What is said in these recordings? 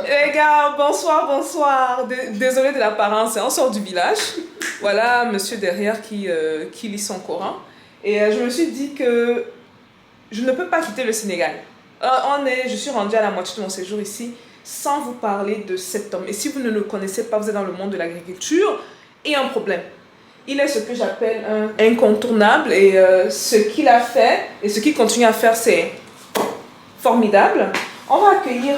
Les gars, bonsoir, bonsoir. Désolé de l'apparence, hein, on sort du village. Voilà, monsieur derrière qui lit son Coran. Et je me suis dit que je ne peux pas quitter le Sénégal. Je suis rendue à la moitié de mon séjour ici sans vous parler de cet homme. Et si vous ne le connaissez pas, vous êtes dans le monde de l'agriculture, il y a un problème. Il est ce que j'appelle un incontournable et ce qu'il a fait et ce qu'il continue à faire, c'est formidable. On va accueillir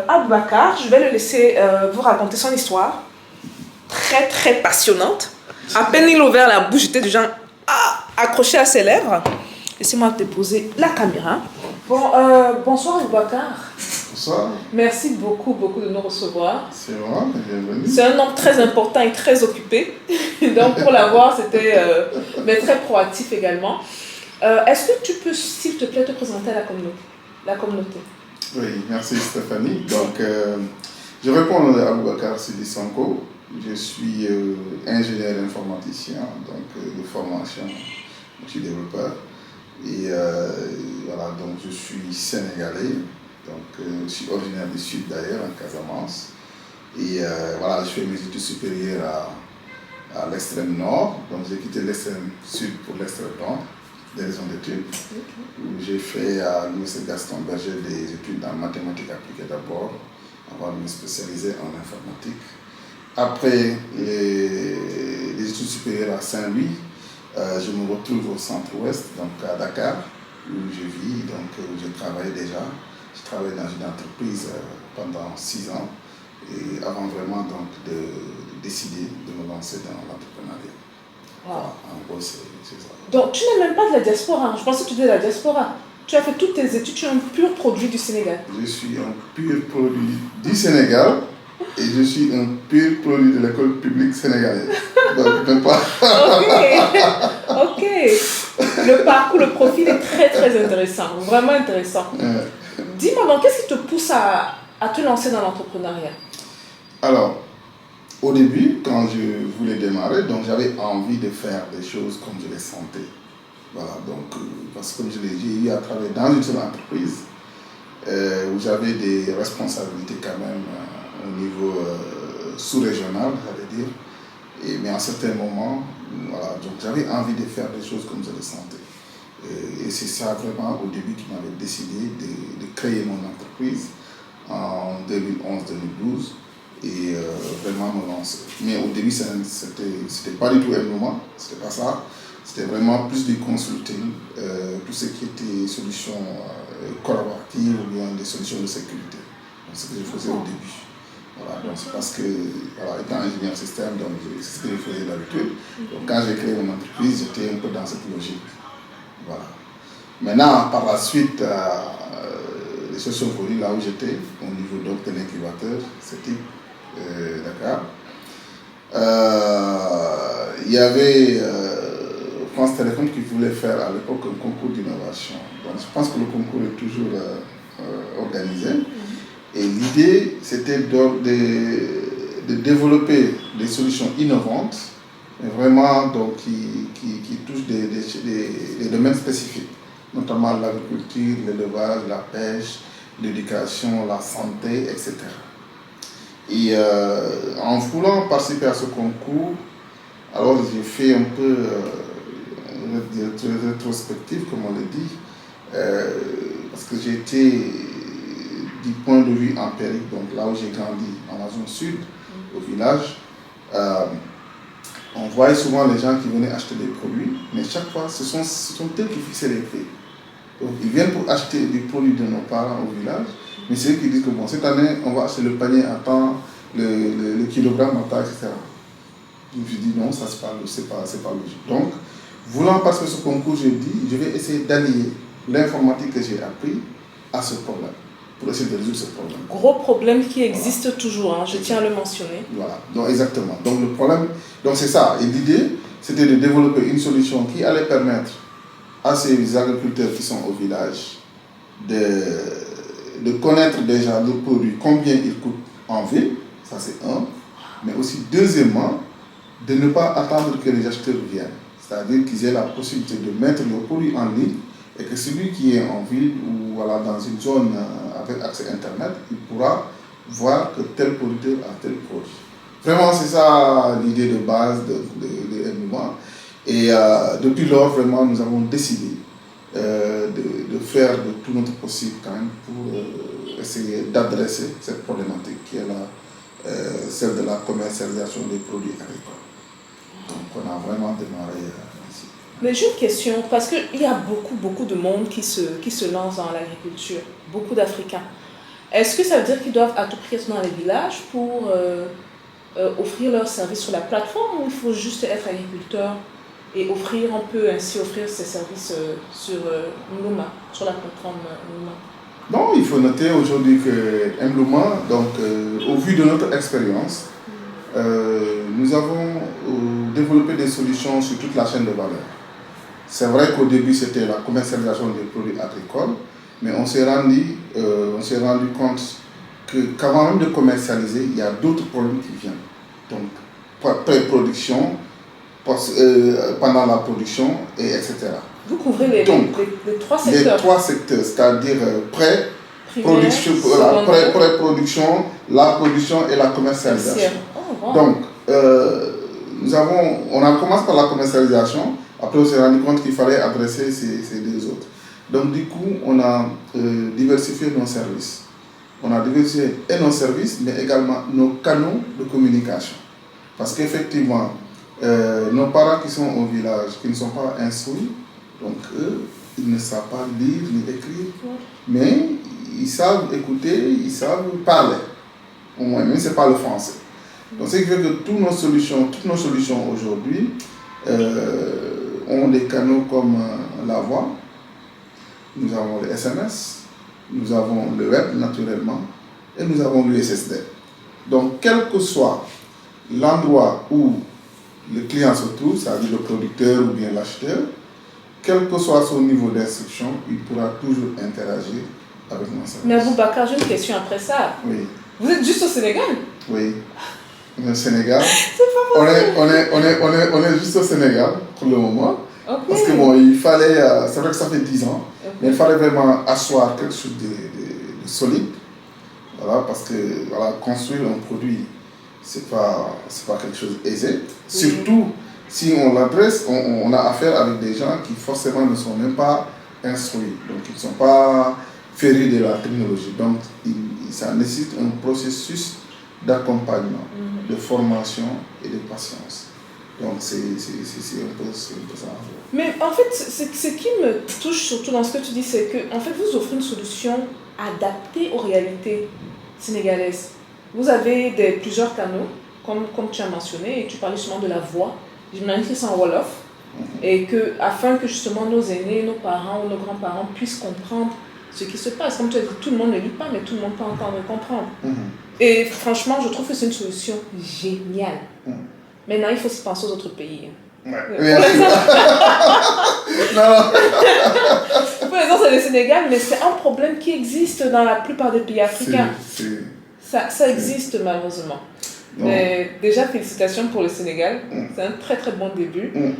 Aboubacar. Je vais le laisser vous raconter son histoire. Très, très passionnante. À peine il a ouvert la bouche, j'étais déjà accroché à ses lèvres. Laissez-moi déposer la caméra. Bonsoir Aboubacar. Bonsoir. Merci beaucoup, beaucoup de nous recevoir. C'est moi, bienvenue. C'est un homme très important et très occupé. Donc pour l'avoir, c'était mais très proactif également. Est-ce que tu peux, s'il te plaît, te présenter à la communauté? Oui, merci Stéphanie. Donc, je réponds à Aboubacar Sidi Sanko. Je suis ingénieur informaticien, donc de formation, je suis développeur. Et voilà, donc je suis sénégalais, donc je suis originaire du sud d'ailleurs, en Casamance. Et voilà, je fais mes études supérieures à l'extrême nord, donc j'ai quitté l'extrême sud pour l'extrême nord, des raisons d'études. J'ai fait à l'Université Gaston Berger des études en mathématiques appliquées d'abord, avant de me spécialiser en informatique. Après les études supérieures à Saint-Louis, je me retrouve au centre-ouest, donc à Dakar, où je vis, donc où je travaille déjà. Je travaille dans une entreprise pendant 6 ans, et avant vraiment donc de décider de me lancer dans l'entrepreneuriat. Wow. Voilà, en gros, c'est ça. Donc tu n'es même pas de la diaspora. Je pensais que tu étais de la diaspora. Tu as fait toutes tes études, tu es un pur produit du Sénégal. Je suis un pur produit du Sénégal et je suis un pur produit de l'école publique sénégalaise. Donc, même pas. Ok. Le parcours, le profil est très très intéressant, vraiment intéressant. Dis-moi donc, qu'est-ce qui te pousse à te lancer dans l'entrepreneuriat? Alors, au début, quand je voulais démarrer, donc j'avais envie de faire des choses comme je les sentais. Voilà, donc, parce que comme je l'ai dit, j'ai eu à travailler dans une seule entreprise où j'avais des responsabilités quand même au niveau sous-régional, j'allais dire. Mais à un certain moment, voilà, donc j'avais envie de faire des choses comme je les sentais. Et c'est ça vraiment au début qui m'avait décidé de créer mon entreprise en 2011-2012 et vraiment me lancer. Mais au début, c'était pas du tout un moment, c'était pas ça. C'était vraiment plus du consulting, tout ce qui était solutions collaboratives ou bien des solutions de sécurité. Donc, ce que je faisais au début. Voilà, donc c'est parce que, voilà, étant ingénieur système, donc c'est ce que je faisais d'habitude. Donc quand j'ai créé mon entreprise, j'étais un peu dans cette logique. Voilà. Maintenant, par la suite, les choses sont venues là où j'étais, au niveau donc de l'incubateur, c'était Dakar. Il y avait France Télécom qui voulait faire à l'époque un concours d'innovation. Donc je pense que le concours est toujours organisé. Et l'idée, c'était de développer des solutions innovantes, mais vraiment donc, qui touchent des domaines spécifiques, notamment l'agriculture, l'élevage, la pêche, l'éducation, la santé, etc. Et en voulant participer à ce concours, alors j'ai fait un peu une rétrospective, comme on le dit, parce que j'ai été du point de vue empirique, donc là où j'ai grandi, dans la zone sud, au village, on voyait souvent les gens qui venaient acheter des produits, mais chaque fois, ce sont eux qui fixaient les prix. Donc, ils viennent pour acheter des produits de nos parents au village, mais c'est eux qui disent que bon, cette année, on va acheter le panier à temps, le kilogramme à temps, etc. Donc, je dis non, ça c'est pas logique. Donc, voulant passer ce concours, j'ai dit, je vais essayer d'allier l'informatique que j'ai appris à ce problème, pour essayer de résoudre ce problème. Gros problème qui existe toujours, hein, je tiens à le mentionner. Voilà, donc exactement. Donc le problème, donc c'est ça. Et l'idée, c'était de développer une solution qui allait permettre à ces agriculteurs qui sont au village de connaître déjà le produit, combien il coûte en ville, ça c'est un, mais aussi deuxièmement, de ne pas attendre que les acheteurs viennent. C'est-à-dire qu'ils aient la possibilité de mettre le produit en ligne et que celui qui est en ville ou voilà, dans une zone avec accès Internet, il pourra voir que tel producteur a tel produit. Vraiment, c'est ça l'idée de base de M-Mouvement. Et depuis lors, vraiment, nous avons décidé de faire de tout notre possible quand même pour essayer d'adresser cette problématique qui est celle de la commercialisation des produits agricoles. Donc on a vraiment démarré ici. Mais j'ai une question, parce qu'il y a beaucoup de monde qui se lance dans l'agriculture, beaucoup d'Africains. Est-ce que ça veut dire qu'ils doivent à tout prix être dans les villages pour offrir leurs services sur la plateforme, ou il faut juste être agriculteur et on peut ainsi offrir ses services sur Mluma, sur la plateforme Mluma? Non, il faut noter aujourd'hui que Mluma, donc au vu de notre expérience, nous avons développé des solutions sur toute la chaîne de valeur. C'est vrai qu'au début c'était la commercialisation des produits agricoles, mais on s'est rendu compte qu'avant même de commercialiser, il y a d'autres problèmes qui viennent. Donc, pré-production, pendant la production, etc. Vous couvrez les trois secteurs. Les trois secteurs, c'est-à-dire pré-production, la production et la commercialisation. Oh, wow. Donc, on commencé par la commercialisation, après on s'est rendu compte qu'il fallait adresser ces deux autres. Donc du coup, on a diversifié nos services. On a diversifié nos services, mais également nos canaux de communication. Parce qu'effectivement, nos parents qui sont au village, qui ne sont pas instruits, donc eux, ils ne savent pas lire ni écrire, mais ils savent écouter, ils savent parler. Au moins, même si ce n'est pas le français. Donc, ce qui fait que toutes nos solutions aujourd'hui ont des canaux comme la voix, nous avons le SMS, nous avons le web naturellement, et nous avons l'USSD. Donc, quel que soit l'endroit où le client se trouve, c'est-à-dire le producteur ou bien l'acheteur, quel que soit son niveau d'instruction, il pourra toujours interagir avec nos services. Mais Aboubacar, j'ai une question après ça. Oui. Vous êtes juste au Sénégal? Oui. Au Sénégal. C'est pas possible. On est juste au Sénégal pour le moment. Okay. Parce que bon, il fallait, c'est vrai que ça fait 10 ans, mais il fallait vraiment asseoir quelque chose de solide. Voilà, parce que voilà, construire un produit, c'est pas quelque chose d'aisé. Surtout si on l'adresse, on a affaire avec des gens qui forcément ne sont même pas instruits, donc ils ne sont pas férus de la technologie. Donc ça nécessite un processus d'accompagnement, de formation et de patience. Donc c'est un peu ça. Mais en fait, ce qui me touche surtout dans ce que tu dis, c'est que en fait, vous offrez une solution adaptée aux réalités sénégalaises. Vous avez plusieurs canaux, comme tu as mentionné, et tu parlais justement de la voix. J'imagine que c'est en Wolof. Et que, afin que justement nos aînés, nos parents ou nos grands-parents puissent comprendre ce qui se passe. Comme tu as dit, tout le monde ne lit pas, mais tout le monde peut entendre et comprendre. Et franchement, je trouve que c'est une solution géniale. Maintenant, il faut se penser aux autres pays. Ouais. Pour l'instant, c'est le Sénégal, mais c'est un problème qui existe dans la plupart des pays africains. Ça existe malheureusement. Non. Mais déjà, félicitations pour le Sénégal. C'est un très très bon début. Oui,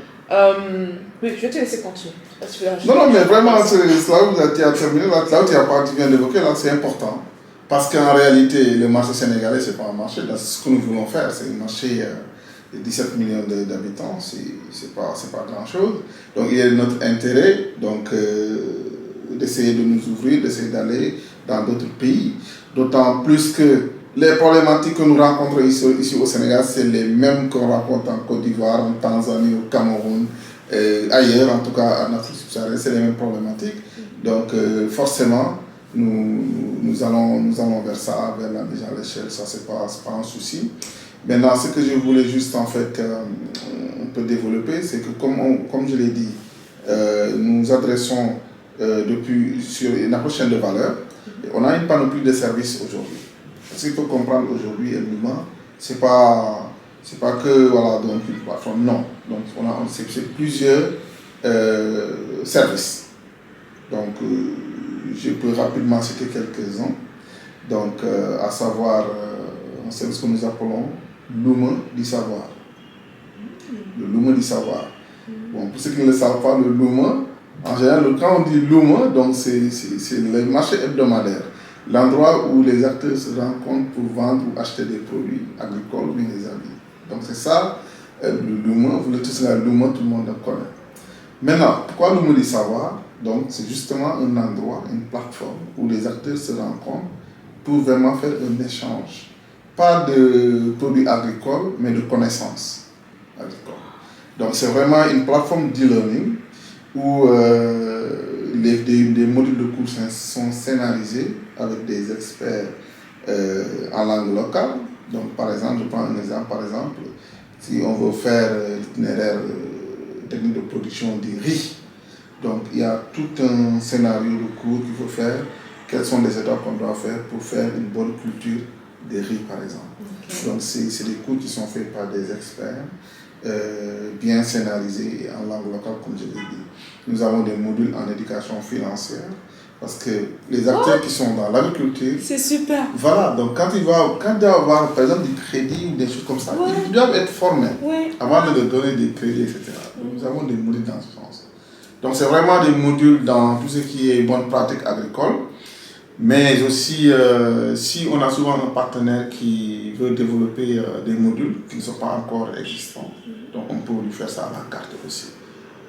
je vais te laisser continuer. Non, mais vraiment, c'est là où tu as terminé, là où tu viens d'évoquer, là, c'est important. Parce qu'en réalité, le marché sénégalais, ce n'est pas un marché. Ce que nous voulons faire, c'est un marché de 17 millions d'habitants. C'est pas grand-chose. Donc, il y a notre intérêt d'essayer de nous ouvrir, d'essayer d'aller dans d'autres pays. D'autant plus que les problématiques que nous rencontrons ici au Sénégal, c'est les mêmes qu'on rencontre en Côte d'Ivoire, en Tanzanie, au Cameroun, ailleurs, en tout cas en Afrique subsaharienne, c'est les mêmes problématiques. Donc, forcément, nous allons vers ça, vers la mise à l'échelle, ça c'est pas un souci. Maintenant, ce que je voulais juste en fait un peu développer, c'est que comme je l'ai dit, nous adressons depuis sur une approche chaîne de valeur. On a une panoplie de services aujourd'hui. Ce qu'il faut comprendre aujourd'hui, évidemment, c'est pas que voilà, donc une plateforme, non. Donc c'est plusieurs services. Donc je peux rapidement citer quelques-uns. Donc à savoir un service que nous appelons Luma du savoir. Le Luma du savoir. Bon, pour ceux qui ne le savent pas, le Luma, en général, quand on dit Luma, donc c'est le marché hebdomadaire. l'endroit où les acteurs se rencontrent pour vendre ou acheter des produits agricoles ou des habits. Donc c'est ça, le Luuma, vous le tous là, Luuma, tout le monde le connaît. Maintenant, pourquoi Luuma du savoir? Donc c'est justement un endroit, une plateforme où les acteurs se rencontrent pour vraiment faire un échange. Pas de produits agricoles, mais de connaissances agricoles. Donc c'est vraiment une plateforme d'e-learning où des modules de cours sont scénarisés avec des experts en langue locale. Donc par exemple, je prends un exemple, par exemple, si on veut faire l'itinéraire technique de production du riz, donc il y a tout un scénario de cours qu'il faut faire, quelles sont les étapes qu'on doit faire pour faire une bonne culture des riz par exemple. Okay. Donc c'est des cours qui sont faits par des experts, bien scénarisés en langue locale comme je l'ai dit. Nous avons des modules en éducation financière parce que les acteurs qui sont dans l'agriculture, c'est super. Voilà, donc quand il doit avoir par exemple du crédit ou des choses comme ça, ils doivent être formés avant de leur donner des crédits, etc. Donc, nous avons des modules dans ce sens. Donc c'est vraiment des modules dans tout ce qui est bonne pratique agricole. Mais aussi, si on a souvent un partenaire qui veut développer des modules qui ne sont pas encore existants, donc on peut lui faire ça à la carte aussi.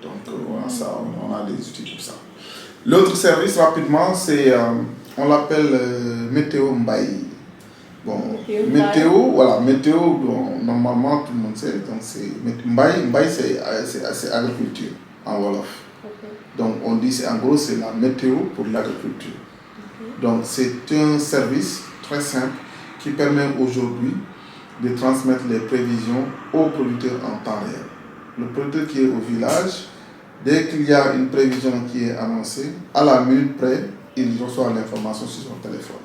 Donc voilà, ça, on a des outils pour ça. L'autre service, rapidement, c'est, on l'appelle Météo Mbaye. Bon, météo, voilà, météo, bon, normalement tout le monde sait, donc c'est Mbaye, c'est agriculture en Wolof. Donc on dit, en gros, c'est la météo pour l'agriculture. Donc c'est un service très simple qui permet aujourd'hui de transmettre les prévisions aux producteurs en temps réel. Le producteur qui est au village, dès qu'il y a une prévision qui est annoncée, à la minute près, il reçoit l'information sur son téléphone.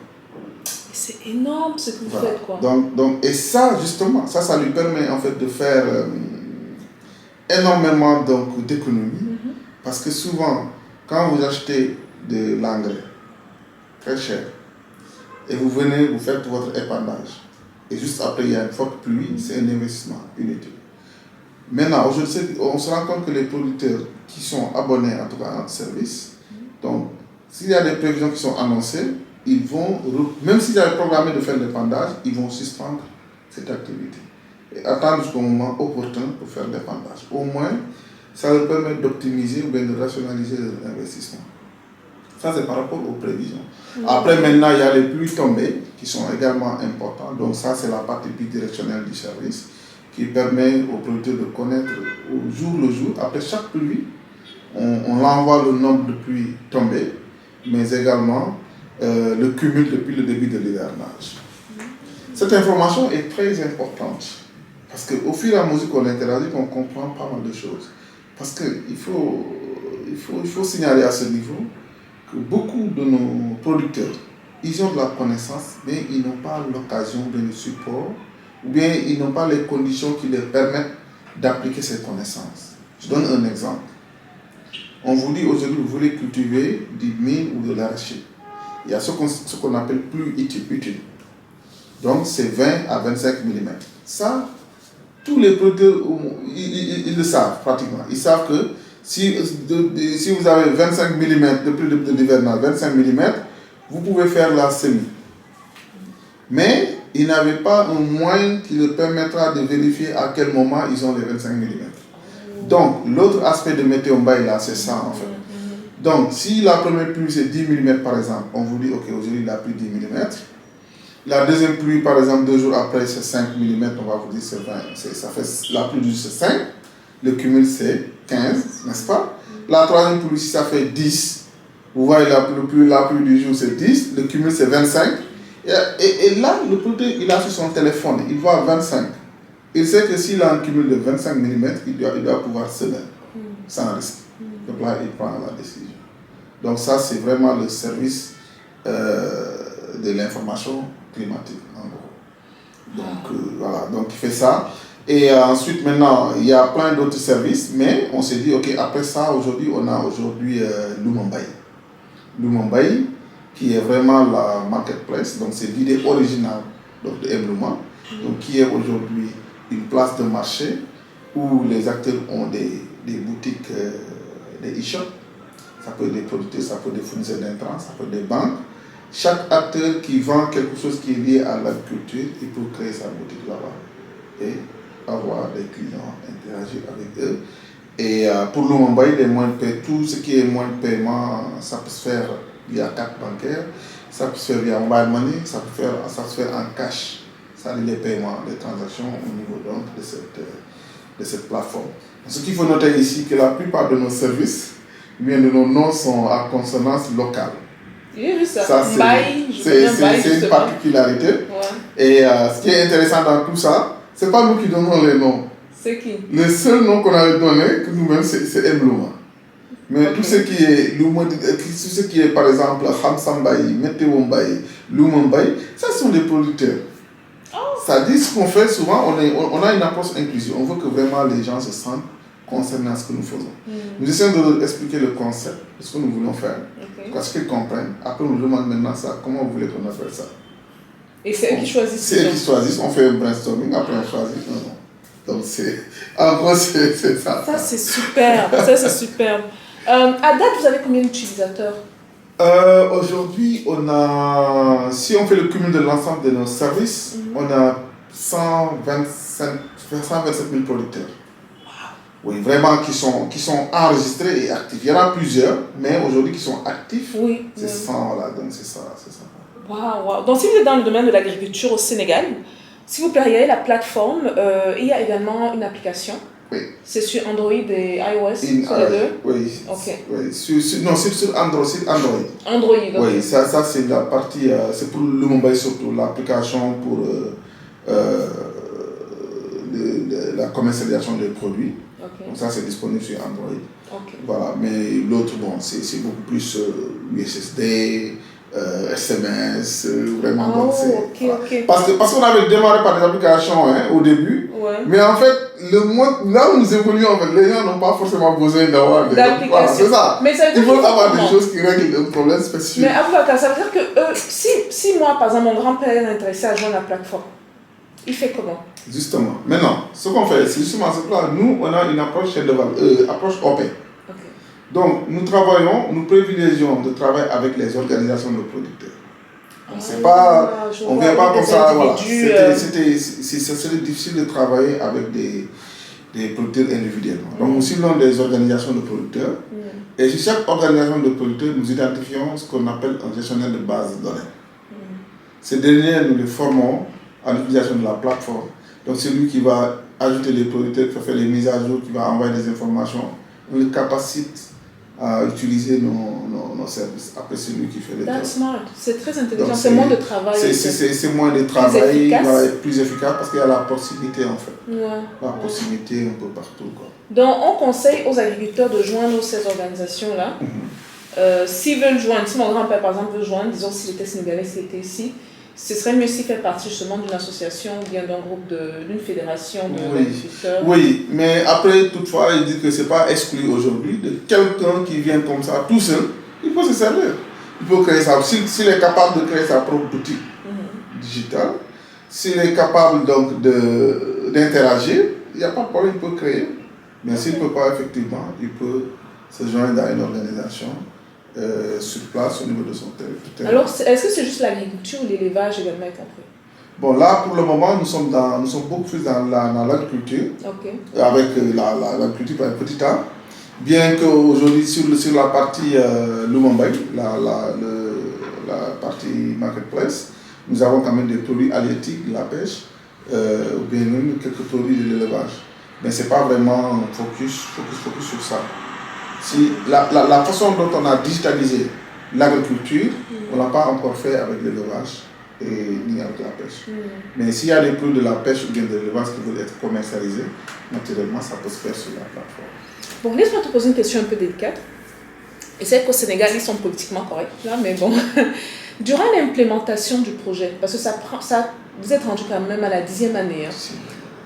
C'est énorme ce que vous faites, quoi. Donc, et ça, justement, ça lui permet en fait de faire énormément d'économies. Parce que souvent, quand vous achetez de l'engrais très cher, et vous venez, vous faites votre épandage, et juste après il y a une forte pluie, c'est un investissement inutile. Maintenant, aujourd'hui, on se rend compte que les producteurs qui sont abonnés en tout cas à notre service, donc s'il y a des prévisions qui sont annoncées, ils vont, même s'ils avaient programmé de faire l'épandage, ils vont suspendre cette activité et attendre jusqu'au moment opportun pour faire l'épandage. Au moins, ça leur permet d'optimiser ou bien de rationaliser leur investissement. Ça, c'est par rapport aux prévisions. Après, maintenant, il y a les pluies tombées qui sont également importantes. Donc ça, c'est la partie bidirectionnelle du service qui permet aux producteurs de connaître au jour le jour. Après chaque pluie, on envoie le nombre de pluies tombées, mais également le cumul depuis le début de l'hivernage. Cette information est très importante parce qu'au fur et à mesure qu'on interagit, on comprend pas mal de choses. Parce qu'il faut signaler à ce niveau que beaucoup de nos producteurs, ils ont de la connaissance, mais ils n'ont pas l'occasion de le support, ou bien ils n'ont pas les conditions qui leur permettent d'appliquer ces connaissances. Je donne un exemple. On vous dit aujourd'hui, vous voulez cultiver du mil ou de l'arachide. Il y a ce qu'on appelle pluie utile. Donc c'est 20 à 25 mm. Ça, tous les producteurs, ils le savent pratiquement. Ils savent que si vous avez 25 mm de pluie de l'hivernage, 25 mm, vous pouvez faire la semis. Mais ils n'avaient pas un moyen qui leur permettra de vérifier à quel moment ils ont les 25 mm. Donc, l'autre aspect de Météo Mbaye là, c'est ça en fait. Donc, si la première pluie c'est 10 mm par exemple, on vous dit, ok, aujourd'hui il a plu 10 mm. La deuxième pluie, par exemple, 2 jours après, c'est 5 mm, on va vous dire c'est 20. Ça fait, la pluie du jour c'est 5, le cumul c'est 15, n'est-ce pas? La troisième pluie, si ça fait 10, vous voyez la pluie du jour c'est 10, le cumul c'est 25. Et là, le producteur, il a sur son téléphone, il voit 25. Il sait que s'il a un cumul de 25 mm, il doit pouvoir semer sans risque. Donc là, il prend la décision. Donc ça, c'est vraiment le service de l'information climatique, en gros. Donc voilà, donc il fait ça. Et ensuite, maintenant, il y a plein d'autres services, mais on s'est dit, ok, après ça, aujourd'hui, on a Luuma Mbaye. Luuma Mbaye, qui est vraiment la marketplace, donc c'est l'idée originale donc, de Mluuma, donc qui est aujourd'hui une place de marché où les acteurs ont des boutiques, des e-shops, ça peut être des producteurs, ça peut être des fournisseurs d'intrants, ça peut être des banques, chaque acteur qui vend quelque chose qui est lié à l'agriculture, il peut créer sa boutique là-bas et avoir des clients, interagir avec eux. Et pour le moment, les moyens de paiement, tout ce qui est moyen de paiement, ça peut se faire via carte bancaire, ça peut se faire via mobile money, ça peut se faire en cash. Ça les paiements, les transactions au niveau donc de cette plateforme. Ce qu'il faut noter ici, que la plupart de nos services, bien de nos noms sont à consonance locale. J'ai vu ça. C'est une particularité. Ouais. Et ce qui est intéressant dans tout ça, c'est pas nous qui donnons les noms. C'est qui? Le seul nom qu'on avait donné, que nous-mêmes, c'est Mlouma. Mais okay. Tout ce qui est par exemple Hamsambaï, Metewombaï, Lumambaï, ça sont des producteurs. Oh. Ça dit ce qu'on fait souvent, on a une approche inclusive. On veut que vraiment les gens se sentent concernés à ce que nous faisons. Nous essayons de leur expliquer le concept de ce que nous voulons faire. Parce qu'ils comprennent. Après, on nous demande maintenant ça. Comment vous voulez qu'on appelle ça? Et c'est eux qui choisissent. C'est eux qui choisissent. On fait un brainstorming. Après, on choisit. Non. Donc, en gros, c'est ça. Ça, c'est superbe. Ça, c'est superbe. À date, vous avez combien d'utilisateurs? Aujourd'hui, si on fait le cumul de l'ensemble de nos services, on a 127 000 producteurs. Wow. Oui, vraiment, qui sont enregistrés et actifs. Il y en a plusieurs, mais aujourd'hui qui sont actifs. Oui. C'est 100, voilà, donc c'est ça. Wow. Donc, si vous êtes dans le domaine de l'agriculture au Sénégal, si vous payez la plateforme, il y a également une application. Oui. C'est sur Android et iOS, sur les deux? Oui. Ok. Oui. Sur Android. Android, ok. Oui, ça c'est la partie, c'est pour le mobile surtout, l'application pour la commercialisation des produits. Okay. Donc ça c'est disponible sur Android. Okay. Voilà, mais l'autre, bon, c'est beaucoup plus USSD, SMS, vraiment. Oh, voilà. Parce qu'on avait démarré par des applications au début, mais en fait, là où nous évoluons, en fait, les gens n'ont pas forcément besoin d'avoir des applications. Voilà, c'est ça. Mais ça veut dire il faut avoir des choses qui règlent un problème spécifique. Mais Aboubakar, ça veut dire que si moi, par exemple, mon grand-père est intéressé à joindre la plateforme, il fait comment? Justement. Maintenant, ce qu'on fait, c'est justement ce là. Nous, on a une approche approche open. Okay. Donc, nous privilégions de travailler avec les organisations de producteurs. On ne vient pas comme ça. Voilà. C'est difficile de travailler avec des producteurs individuellement. Donc, nous ciblons des organisations de producteurs. Et sur chaque organisation de producteurs, nous identifions ce qu'on appelle un gestionnaire de base de données. Ces derniers, nous les formons à l'utilisation de la plateforme. Donc c'est lui qui va ajouter les producteurs, qui va faire les mises à jour, qui va envoyer des informations. On les capacite à utiliser nos services. Après c'est lui qui fait les That's smart. C'est très intelligent. C'est moins de travail. C'est moins de travail, il va être plus efficace parce qu'il y a la proximité en fait. La proximité un peu partout. Quoi. Donc on conseille aux agriculteurs de joindre ces organisations-là. S'ils veulent joindre, si mon grand-père par exemple veut joindre, disons s'il était sénégalais, s'il était ici, ce serait mieux s'il fait partie justement d'une association ou bien d'un groupe, d'une fédération d'agriculteurs. Oui, mais après, toutefois, il dit que ce n'est pas exclu aujourd'hui de quelqu'un qui vient comme ça tout seul, il peut se servir. Il peut créer ça. S'il est capable de créer sa propre boutique digitale, s'il est capable donc d'interagir, il n'y a pas de problème, il peut créer. Mais s'il ne peut pas, effectivement, il peut se joindre à une organisation. Sur place au niveau de son territoire. Alors, est-ce que c'est juste l'agriculture ou l'élevage également est compris? Bon, là, pour le moment, nous sommes beaucoup plus dans l'agriculture, avec l'agriculture par un petit A. Bien qu'aujourd'hui, sur la partie Lumambaï, la partie marketplace, nous avons quand même des produits halieutiques, de la pêche, ou bien même quelques produits de l'élevage. Mais ce n'est pas vraiment focus sur ça. Si la façon dont on a digitalisé l'agriculture, on ne l'a pas encore fait avec l'élevage ni avec la pêche. Mais s'il y a des produits de la pêche ou bien de l'élevage qui veulent être commercialisés, naturellement, ça peut se faire sur la plateforme. Bon, laisse-moi te poser une question un peu délicate. Et c'est qu'au Sénégal, ils sont politiquement corrects, là, mais bon. Durant l'implémentation du projet, parce que vous êtes rendu quand même à la 10e année,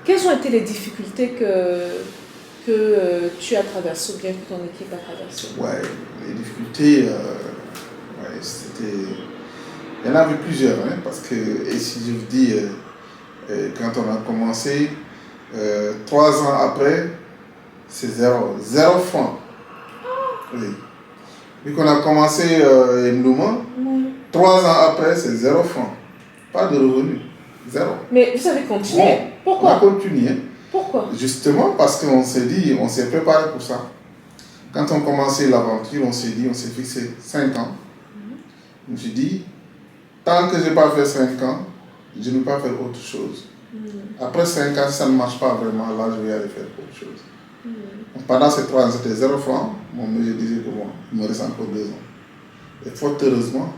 quelles ont été les difficultés que tu as traversé ou bien que ton équipe a traversé? Ouais, les difficultés, c'était... Il y en avait plusieurs, parce que, et si je vous dis, quand on a commencé, 3 ans après, c'est 0 francs. Oui. Vu qu'on a commencé Mlouma, 3 ans après, c'est 0 francs. Pas de revenus. 0. Mais vous avez continué. Bon, Pourquoi? on a continué. Pourquoi? Justement parce qu'on s'est dit, on s'est préparé pour ça. Quand on commençait l'aventure, on s'est fixé 5 ans. Je me suis dit, tant que je n'ai pas fait 5 ans, je ne vais pas faire autre chose. Après 5 ans, si ça ne marche pas vraiment, là, je vais aller faire autre chose. Donc, pendant ces 3 ans, c'était 0 francs. Bon, mais je disais que bon, il me reste encore 2 ans. Et fort heureusement,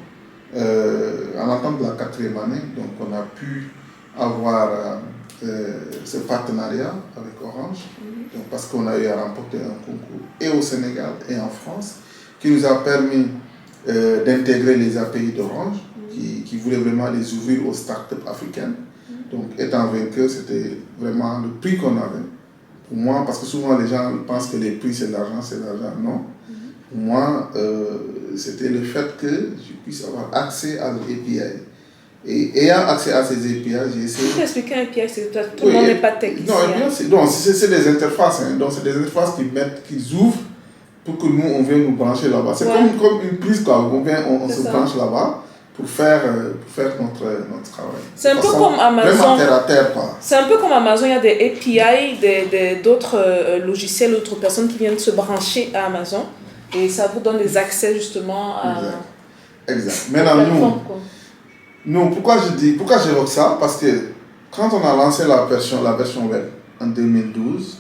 à l'entente de la 4e année, donc on a pu avoir ce partenariat avec Orange, donc parce qu'on a eu à remporter un concours et au Sénégal et en France, qui nous a permis d'intégrer les API d'Orange, qui voulaient vraiment les ouvrir aux startups africaines. Donc, étant vainqueur, c'était vraiment le prix qu'on avait. Pour moi, parce que souvent les gens pensent que les prix c'est de l'argent, non. Pour moi, c'était le fait que je puisse avoir accès à l'API. Et ayant accès à ces API, j'ai essayé. Tu peux expliquer un API, tout le monde n'est pas technicien. Non, c'est des interfaces. Hein. Donc, c'est des interfaces qu'ils ouvrent pour que nous, on vienne nous brancher là-bas. C'est comme une prise, quoi. On se branche là-bas pour faire notre travail. C'est un peu comme Amazon. Vraiment terre à terre, quoi. C'est un peu comme Amazon, il y a des API, d'autres logiciels, d'autres personnes qui viennent se brancher à Amazon. Et ça vous donne des accès justement à... Exact. Maintenant, nous, pourquoi j'évoque ça? Parce que quand on a lancé la version web en 2012,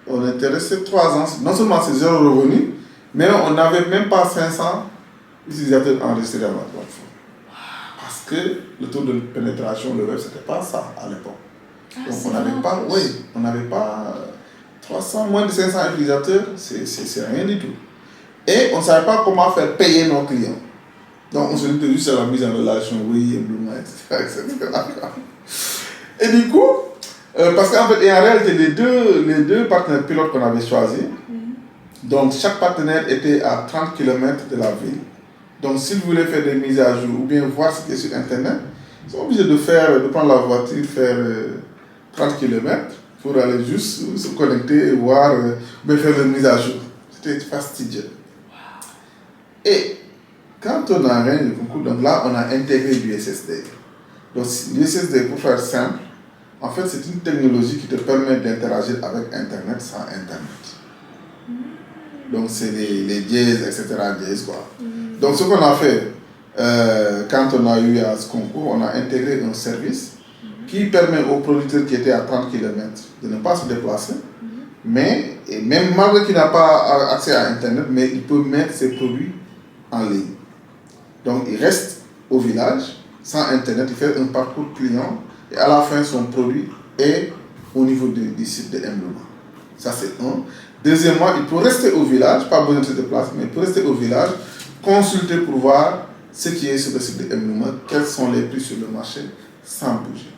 on était resté 3 ans. Non seulement c'est 0 revenu, mais on n'avait même pas 500 utilisateurs enregistrés dans la plateforme. Parce que le taux de pénétration, le web, c'était pas ça à l'époque. Donc on n'avait pas 300, moins de 500 utilisateurs, c'est rien du tout. Et on ne savait pas comment faire payer nos clients. Donc on se dit juste à la mise en relation, etc. Et du coup, parce qu'en fait, et en réalité, les deux partenaires pilotes qu'on avait choisis, donc chaque partenaire était à 30 km de la ville. Donc s'ils voulaient faire des mises à jour ou bien voir ce qui est sur Internet, ils sont obligés de prendre la voiture, faire 30 km pour aller juste se connecter et voir, mais faire des mises à jour. C'était fastidieux. Et quand on a gagné le concours, donc là on a intégré du SSD. Donc l'USSD, pour faire simple, en fait c'est une technologie qui te permet d'interagir avec Internet sans Internet. Donc c'est les dièses, etc. dièses, quoi. Donc ce qu'on a fait, quand on a eu à ce concours, on a intégré un service qui permet aux producteurs qui étaient à 30 km de ne pas se déplacer, mais et même malgré qu'il n'a pas accès à Internet, mais il peut mettre ses produits en ligne. Donc il reste au village, sans Internet, il fait un parcours client, et à la fin son produit est au niveau du site de Mluma. Ça c'est un. Deuxièmement, il peut rester au village, pas besoin de se déplacer, mais il peut rester au village, consulter pour voir ce qui est sur le site de Mluma, quels sont les prix sur le marché, sans bouger.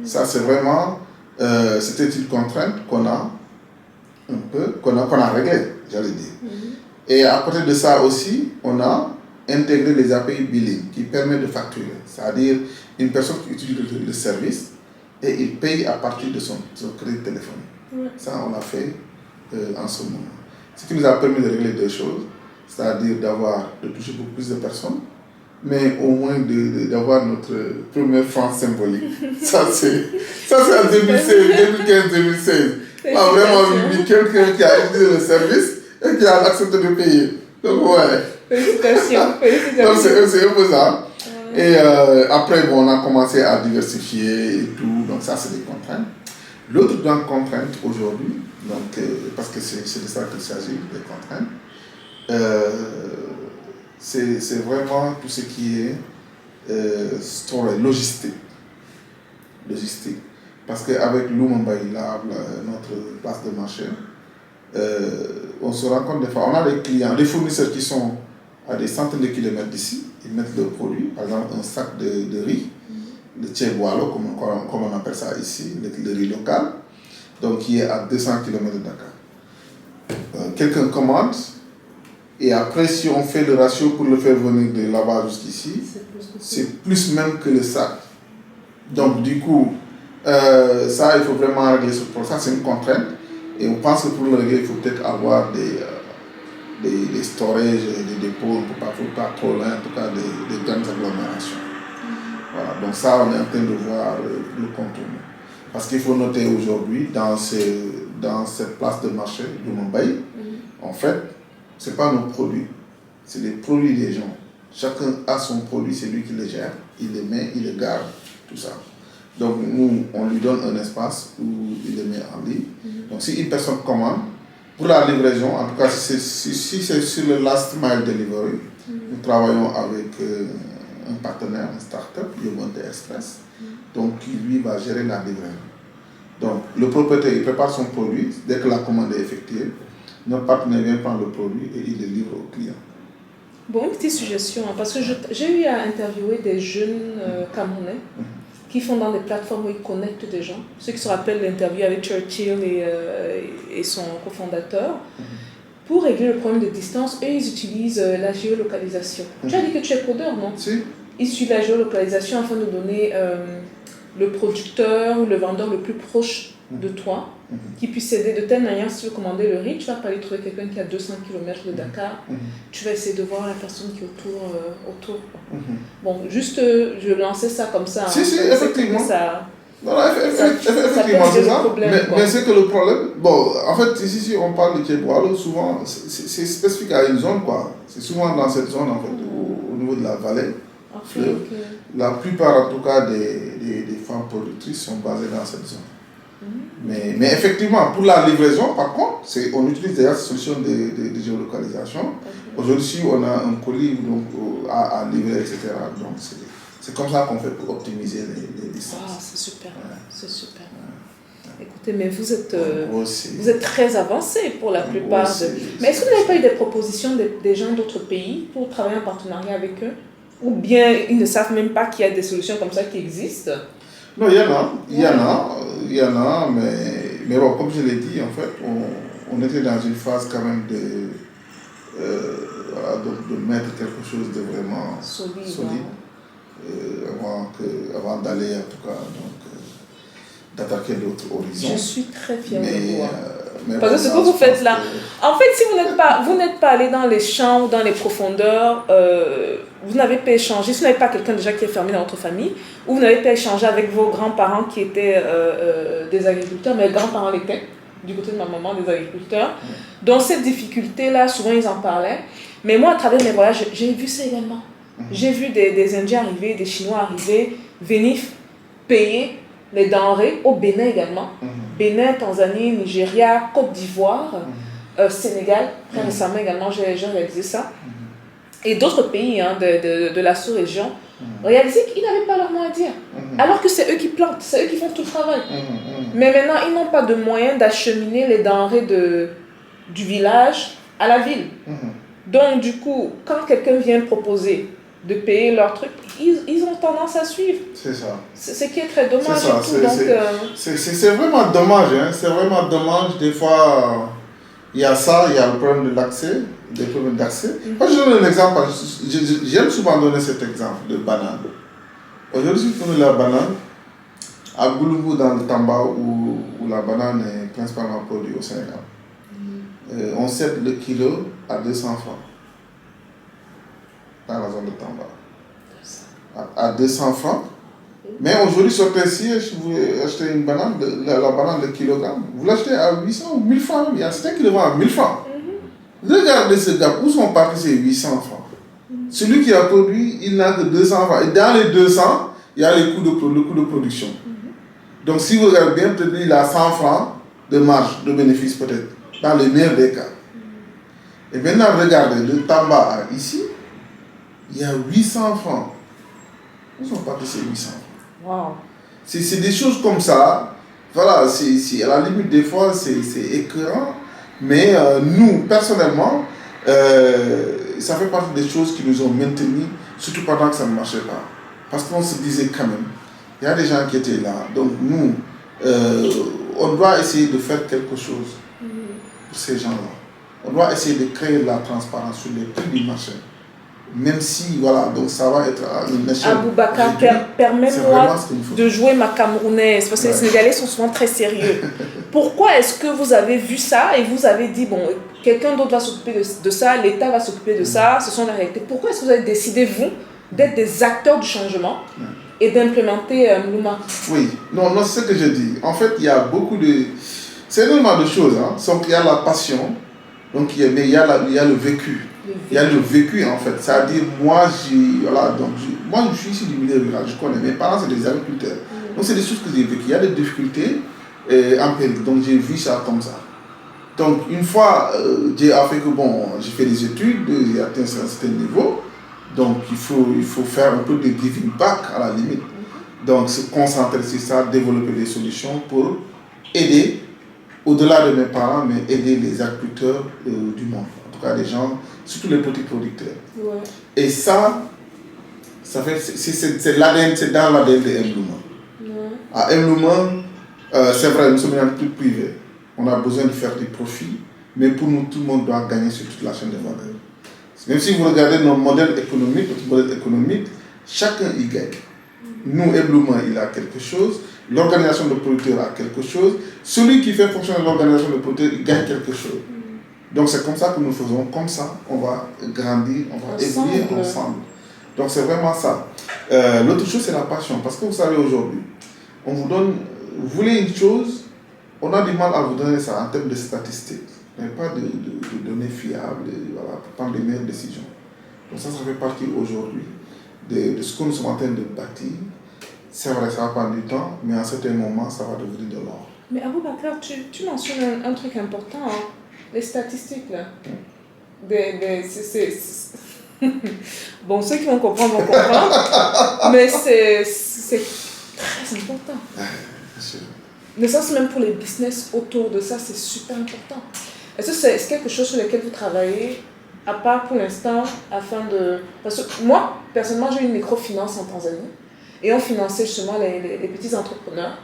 Ça c'est vraiment, c'était une contrainte qu'on a réglée, j'allais dire. Et à côté de ça aussi, on a intégré les API billing qui permettent de facturer. C'est-à-dire une personne qui utilise le service et il paye à partir de son crédit téléphonique. Ça, on l'a fait en ce moment. Ce qui nous a permis de régler 2 choses, c'est-à-dire de toucher beaucoup plus de personnes, mais au moins d'avoir notre première franc symbolique. Ça, c'est en 2015-2016. Là, vraiment, il y a quelqu'un qui a utilisé le service et qui a accepté de payer. Donc, ouais. Félicitations. Donc, c'est un peu ça. Et après, bon, on a commencé à diversifier et tout. Donc, ça, c'est des contraintes. L'autre grande contrainte aujourd'hui, donc, parce que c'est de ça qu'il s'agit, des contraintes, c'est vraiment tout ce qui est storage, logistique. Parce qu'avec Lumumbaï Lab, notre place de marché, on se rend compte des fois, on a des clients, des fournisseurs qui sont à des centaines de kilomètres d'ici, ils mettent leurs produits, par exemple un sac de riz, le tchèboalo, comme on appelle ça ici, le riz local, donc qui est à 200 km de Dakar. Quelqu'un commande, et après si on fait le ratio pour le faire venir de là-bas jusqu'ici, c'est plus même que le sac. Donc du coup, ça il faut vraiment régler ce problème, ça c'est une contrainte, et on pense que pour le régler, il faut peut-être avoir des storages, des dépôts, on ne peut pas trop loin, en tout cas des grandes agglomérations. Voilà, donc ça, on est en train de voir le contourner. Parce qu'il faut noter aujourd'hui, dans cette place de marché de Mumbai, en fait, ce n'est pas nos produits, c'est les produits des gens. Chacun a son produit, c'est lui qui les gère, il les met, il les garde, tout ça. Donc nous, on lui donne un espace où il les met en ligne. Donc si une personne commande, pour la livraison, en tout cas si c'est sur le last mile delivery, nous travaillons avec un partenaire, une start-up, Yomonte Express, donc qui lui va gérer la livraison. Donc le propriétaire, il prépare son produit, dès que la commande est effectuée, notre partenaire vient prendre le produit et il le livre au client. Bon, une petite suggestion, hein, parce que j'ai eu à interviewer des jeunes Camerounais qui font dans des plateformes où ils connectent des gens. Ceux qui se rappellent l'interview avec Churchill et son cofondateur. Pour régler le problème de distance, eux, ils utilisent la géolocalisation. Tu as dit que tu es codeur, non? Si. Ils utilisent la géolocalisation afin de donner le producteur ou le vendeur le plus proche de toi, qui puisse aider de telle manière. Si tu veux commander le riz, tu vas pas aller trouver quelqu'un qui est à 200 km de Dakar. Tu vas essayer de voir la personne qui est autour. Bon, juste, je vais lancer ça comme ça. Si, effectivement. Non, effectivement, c'est ça. Mais c'est que le problème, bon, en fait, ici, on parle de Kéboualo, souvent, c'est spécifique à une zone, quoi. C'est souvent dans cette zone, en fait, au niveau de la vallée. Okay. La plupart, en tout cas, des femmes productrices sont basées dans cette zone. Mais effectivement, pour la livraison, par contre, on utilise déjà cette solution de géolocalisation. Aujourd'hui, on a un colis donc, à livrer, etc. Donc, c'est comme ça qu'on fait pour optimiser les distances. Ah, c'est super, c'est super. Écoutez, mais vous êtes très avancé pour la plupart. Mais est-ce que vous n'avez pas eu des propositions des gens d'autres pays pour travailler en partenariat avec eux? Ou bien ils ne savent même pas qu'il y a des solutions comme ça qui existent? Non, il y en a, mais bon, comme je l'ai dit, en fait, on était dans une phase quand même de mettre quelque chose de vraiment solide. Avant d'aller en tout cas d'attaquer d'autres horizons. Je suis très fière de vous. Parce que ce que vous faites là, en fait, si vous n'êtes pas allé dans les champs ou dans les profondeurs, vous n'avez pas échangé, si vous n'avez pas quelqu'un déjà qui est fermé dans votre famille, ou vous n'avez pas échangé avec vos grands-parents qui étaient des agriculteurs, mais les grands-parents l'étaient, du côté de ma maman, des agriculteurs. Donc cette difficulté-là, souvent ils en parlaient. Mais moi, à travers mes voyages, j'ai vu ça également. J'ai vu des Indiens arriver, des Chinois arriver, venir payer les denrées au Bénin également. Bénin, Tanzanie, Nigeria, Côte d'Ivoire, Sénégal. Très récemment également, j'ai réalisé ça. Et d'autres pays de la sous-région, réaliser qu'ils n'avaient pas leur mot à dire. Alors que c'est eux qui plantent, c'est eux qui font tout le travail. Mais maintenant, ils n'ont pas de moyens d'acheminer les denrées du village à la ville. Donc, du coup, quand quelqu'un vient proposer de payer leur truc, ils ont tendance à suivre. C'est ça. Ce qui est très dommage. C'est vraiment dommage. Hein. C'est vraiment dommage. Des fois, il y a ça, il y a le problème de l'accès, des problèmes d'accès. Moi, je donne un exemple. J'aime souvent donner cet exemple de banane. Aujourd'hui, si vous prenez la banane, à Goulougou, dans le Tamba, où la banane est principalement produite au Sénégal, on cède le kilo à 200 francs. Dans la zone de Tamba. À 200 francs. Mais aujourd'hui, sur Tessier, si vous voulez acheter une banane, la banane de kilogramme, vous l'achetez à 800 ou 1000 francs. Il y a certains qui le vendent à 1000 francs. Regardez ce gap. Où sont partis ces 800 francs? Celui qui a produit, il n'a que 200 francs. Et dans les 200, il y a le coût de production. Donc si vous regardez bien, peut-être il a 100 francs de marge, de bénéfice peut-être, dans le meilleur des cas. Et maintenant, regardez, le Tamba ici, il y a 800 francs. Où sont partis ces 800 francs? Wow. C'est des choses comme ça. Voilà, à la limite, des fois, c'est écœurant. Mais nous, personnellement, ça fait partie des choses qui nous ont maintenus, surtout pendant que ça ne marchait pas. Parce qu'on se disait quand même, il y a des gens qui étaient là. Donc nous, on doit essayer de faire quelque chose pour ces gens-là. On doit essayer de créer de la transparence sur les prix du marché. même si, voilà, donc ça va être à une échelle Aboubacar, réduite. C'est permets-moi vraiment ce qu'il faut. de jouer ma camerounaise, parce que les Sénégalais sont souvent très sérieux. Pourquoi est-ce que vous avez vu ça et vous avez dit, bon, quelqu'un d'autre va s'occuper de ça, l'État va s'occuper de ça, ce sont les réalités. Pourquoi est-ce que vous avez décidé, vous, d'être des acteurs du changement et d'implémenter Mlouma? Oui, non, non, c'est ce que je dis. En fait, il y a beaucoup de... C'est énormément de choses. Hein. Donc, il y a la passion, donc, mais il y a le vécu. Il y a le vécu, en fait. C'est-à-dire, moi, moi, je suis ici du milieu rural, je connais. Mes parents, c'est des agriculteurs. Donc, c'est des choses que j'ai vécues. Il y a des difficultés empiriques. Donc, j'ai vu ça comme ça. Donc, une fois, j'ai fait que, bon, j'ai fait des études, j'ai atteint un certain niveau. Donc, il faut faire un peu de giving back à la limite. Donc, se concentrer sur ça, développer des solutions pour aider, au-delà de mes parents, mais aider les agriculteurs du monde. En tout cas, les gens, surtout les petits producteurs. Ouais. Et ça fait, c'est l'ADN, c'est dans l'ADN de Mlouma. Ouais. À Mlouma, c'est vrai, nous sommes une entreprise privée. On a besoin de faire des profits, mais pour nous, tout le monde doit gagner sur toute la chaîne de valeur. Même si vous regardez notre modèle économique, chacun y gagne. Nous, Mlouma, il a quelque chose. L'organisation de producteurs a quelque chose. Celui qui fait fonctionner l'organisation de producteurs, il gagne quelque chose. Donc c'est comme ça que nous faisons. Comme ça, on va grandir, on va évoluer ensemble. Donc c'est vraiment ça. L'autre chose, c'est la passion. Parce que vous savez, aujourd'hui, on vous donne... Vous voulez une chose, on a du mal à vous donner ça en termes de statistiques. Mais pas de données fiables, voilà, pour prendre les meilleures décisions. Donc ça fait partie aujourd'hui de ce que nous sommes en train de bâtir. C'est vrai, ça va prendre du temps, mais à un certain moment, ça va devenir de l'or. Mais Aboubacar, tu mentionnes un truc important, hein? Les statistiques là. Bon, ceux qui vont comprendre, mais c'est très important. Bien sûr. Ne serait-ce même pour les business autour de ça, c'est super important. Est-ce que c'est quelque chose sur lequel vous travaillez, à part pour l'instant, afin de... Parce que moi, personnellement, j'ai une microfinance en Tanzanie, et on finançait justement les petits entrepreneurs,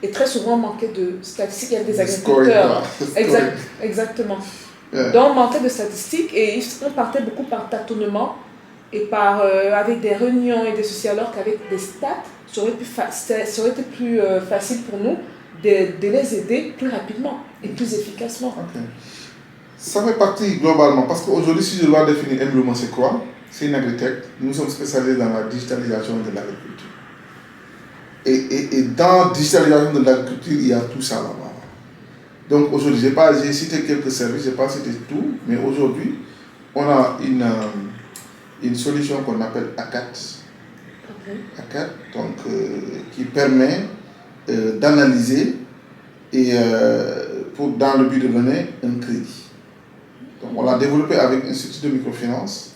et très souvent, on manquait de statistiques, il y avait des agriculteurs. Exactement. Yeah. Donc, on manquait de statistiques, et on partait beaucoup par tâtonnement, et avec des réunions et des ceci, alors qu'avec des stats, ça aurait été plus facile pour nous de les aider plus rapidement et plus efficacement. Okay. Ça fait partie globalement, parce qu'aujourd'hui, si je dois définir Mlouma, c'est quoi? C'est une agritech. Nous sommes spécialisés dans la digitalisation de l'agriculture. Et dans la digitalisation de l'agriculture, il y a tout ça là-bas. Donc aujourd'hui, j'ai cité quelques services, je n'ai pas cité tout, mais aujourd'hui, on a une solution qu'on appelle ACAT. Okay. ACAT, donc, qui permet d'analyser et dans le but de donner un crédit. Donc, on l'a développé avec l'Institut de microfinance.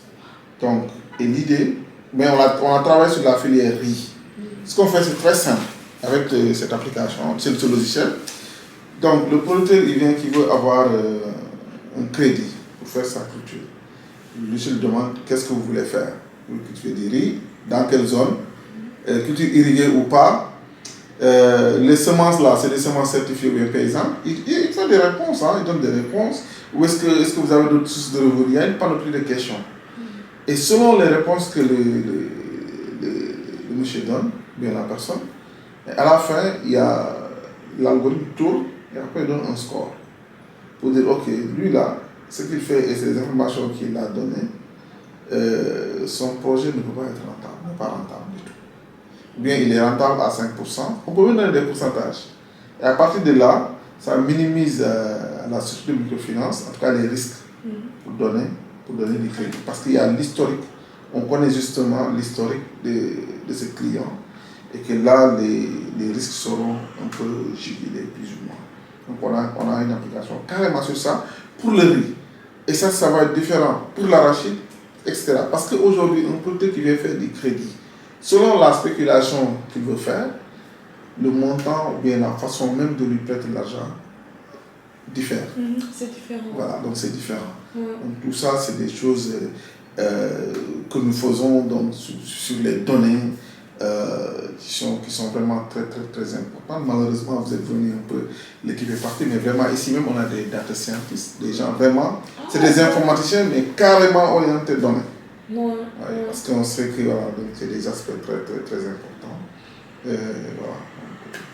Donc, et l'idée, mais on a travaillé sur la filière riz. Ce qu'on fait, c'est très simple avec cette application, ce logiciel. Donc, le producteur, il vient qui veut avoir un crédit pour faire sa culture. Le logiciel demande qu'est-ce que vous voulez faire. Vous voulez cultiver du riz, dans quelle zone, culture irriguée ou pas. Les semences là, c'est des semences certifiées ou bien paysannes. Il fait des réponses, hein, il donne des réponses. Ou est-ce que vous avez d'autres sources de revenus? Il y a une panoplie de questions. Et selon les réponses que le monsieur donne, bien la personne, à la fin, il y a l'algorithme tourne et après il donne un score. Pour dire, ok, lui là, ce qu'il fait et ces informations qu'il a données, son projet ne peut pas être rentable, n'est pas rentable du tout. Ou bien il est rentable à 5%, on peut même donner des pourcentages. Et à partir de là, ça minimise la structure de microfinance, en tout cas les risques, pour donner du crédit. Parce qu'il y a l'historique, on connaît justement l'historique de ces clients, et que là, les risques seront un peu jugulés, plus ou moins. Donc on a une application carrément sur ça, pour le riz. Et ça va être différent pour l'arachide, etc. Parce qu'aujourd'hui, un producteur qui vient faire du crédit, selon la spéculation qu'il veut faire, le montant ou bien la façon même de lui prêter l'argent diffère. C'est différent. Voilà, donc c'est différent. Donc tout ça, c'est des choses que nous faisons donc, sur les données qui sont vraiment très, très, très importantes. Malheureusement, vous êtes venu un peu, l'équipe est partie, mais vraiment ici même, on a des data scientists, des gens vraiment, c'est des informaticiens, mais carrément orientés données. Ouais. Parce qu'on sait que voilà, donc, il y a des aspects très, très, très importants. Voilà.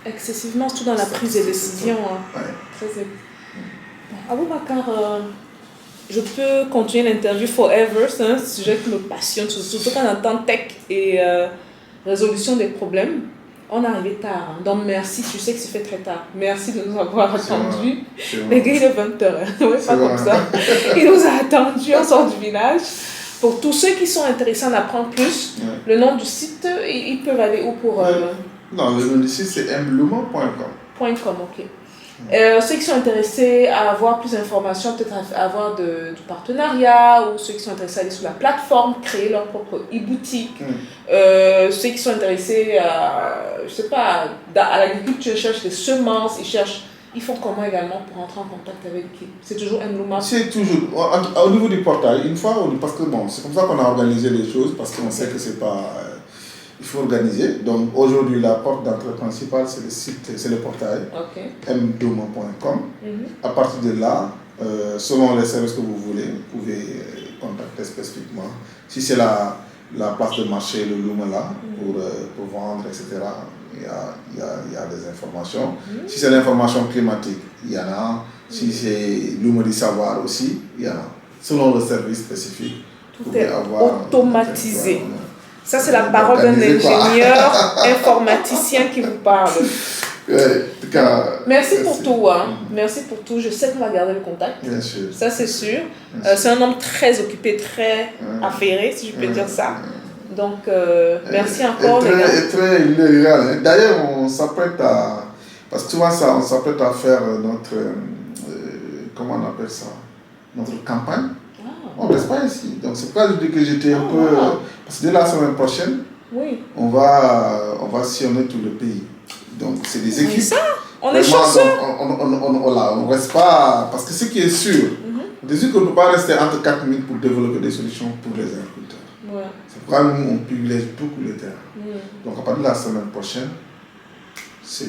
Excessivement, surtout dans la prise de décision. Hein. Ouais. Bon, Aboubacar, je peux continuer l'interview forever, c'est un sujet qui me passionne, surtout quand on entend tech et résolution des problèmes. On est arrivé tard, hein. Donc merci, tu sais que c'est fait très tard. Merci de nous avoir attendus. Les gars, il est 20h, ouais, pas comme ça. Il nous a attendus, on sort du village. Pour tous ceux qui sont intéressés à en apprendre plus, le nom du site, ils peuvent aller où pour... Non, le nom du site c'est mluma.com. .com, ok. Ceux qui sont intéressés à avoir plus d'informations, peut-être à avoir du partenariat, ou ceux qui sont intéressés à aller sur la plateforme, créer leur propre e-boutique, ceux qui sont intéressés à, je sais pas, à l'agriculture, ils cherchent des semences, ils font comment également pour entrer en contact avec qui? C'est toujours Mluma? C'est toujours, au niveau du portail, une fois, parce que bon, c'est comme ça qu'on a organisé les choses, parce qu'on sait que c'est pas... il faut organiser. Donc aujourd'hui, la porte d'entrée principale, c'est le site, c'est le portail mdoma.com. À partir de là, selon les services que vous voulez, vous pouvez contacter spécifiquement. Si c'est la place de marché, le Lumala, pour vendre, etc., il y a des informations. Si c'est l'information climatique, il y en a. Si c'est l'humour du savoir aussi, il y en a. Selon le service spécifique, tout est automatisé. Ça, c'est la parole d'un ingénieur informaticien qui vous parle. En tout cas, merci pour tout. Hein. Merci pour tout. Je sais qu'on va garder le contact. Bien sûr. Ça, c'est sûr. C'est un homme très occupé, très affairé, si je peux dire ça. Donc, merci encore. Très illégal. D'ailleurs, on s'apprête à... Parce que tu vois ça, on s'apprête à faire notre... comment on appelle ça? Notre campagne. On ne reste pas ici. Donc, c'est pourquoi je dis que j'étais un peu... Parce que dès la semaine prochaine, on va sillonner tout le pays. Donc, c'est des équipes. Ça, on est chanceux. On ne reste pas... Parce que ce qui est sûr, on dit qu'on ne peut pas rester entre 4 minutes pour développer des solutions pour les agriculteurs. C'est pourquoi nous, on privilège beaucoup le terrain. Donc, à partir de la semaine prochaine, c'est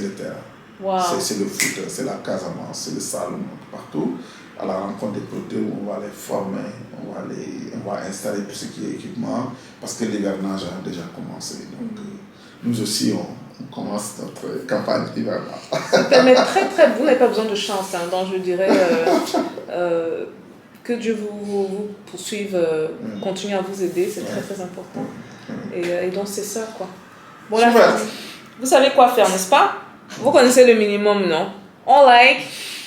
le terrain. C'est le foot, c'est la Casamance, c'est le Saloum, partout. À la rencontre des producteurs, on va les former, on va installer tout ce qui est équipement, parce que l'hivernage a déjà commencé. Donc, nous aussi, on commence notre campagne hivernage. Mais très, très, vous n'avez pas besoin de chance. Hein, donc, je dirais que Dieu vous poursuive, continue à vous aider, c'est très, très important. Et donc, c'est ça, quoi. Bon, là, vous savez quoi faire, n'est-ce pas? Vous connaissez le minimum, non? On like.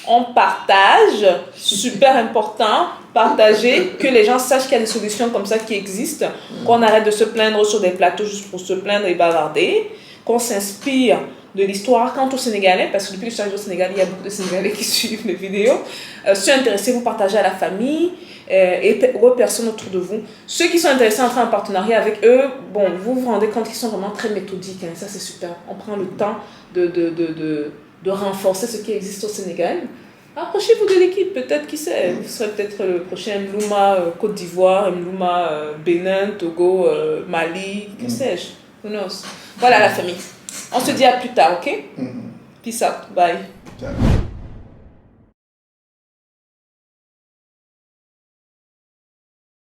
On partage, super important, partager, que les gens sachent qu'il y a des solutions comme ça qui existent, qu'on arrête de se plaindre sur des plateaux juste pour se plaindre et bavarder, qu'on s'inspire de l'histoire quant aux Sénégalais, parce que depuis que je suis arrivée au Sénégal, il y a beaucoup de Sénégalais qui suivent les vidéos. Ceux intéressés, vous partagez à la famille et aux personnes autour de vous. Ceux qui sont intéressés à entrer en partenariat avec eux, bon, vous vous rendez compte qu'ils sont vraiment très méthodiques, hein, ça c'est super. On prend le temps de renforcer ce qui existe au Sénégal. Approchez-vous de l'équipe, peut-être, qui sait, vous serez peut-être le prochain Mluma Côte d'Ivoire, Mluma Bénin, Togo, Mali, que sais-je, who knows. Voilà la famille. On se dit à plus tard, ok? Peace out, bye. Ciao.